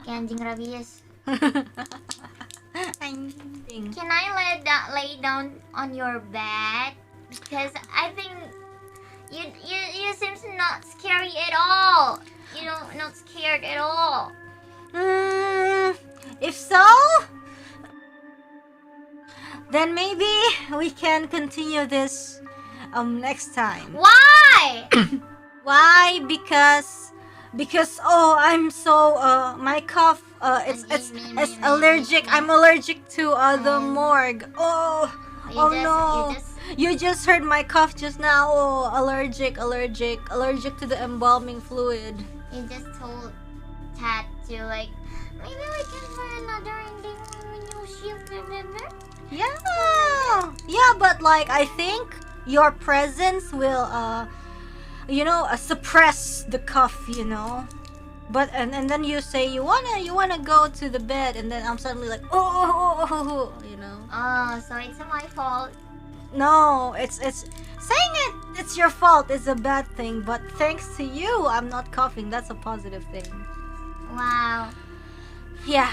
Kayak anjing rabies. Anjing. Can I lay down on your bed? Because I think you seem not scary at all. You know, not scared at all. If so, then maybe we can continue this next time. Why? Why? Because oh, I'm so my cough it's allergic. I'm allergic to the morgue. Oh no. You just heard my cough just now. Oh, allergic to the embalming fluid. You just told Tat to like, maybe we can find another ending when you shift, remember? Yeah, but like I think your presence will suppress the cough, But and then you say you wanna go to the bed, and then I'm suddenly like oh. Oh, so it's my fault. No, it's saying it's your fault is a bad thing, but thanks to you, I'm not coughing. That's a positive thing. Wow. Yeah.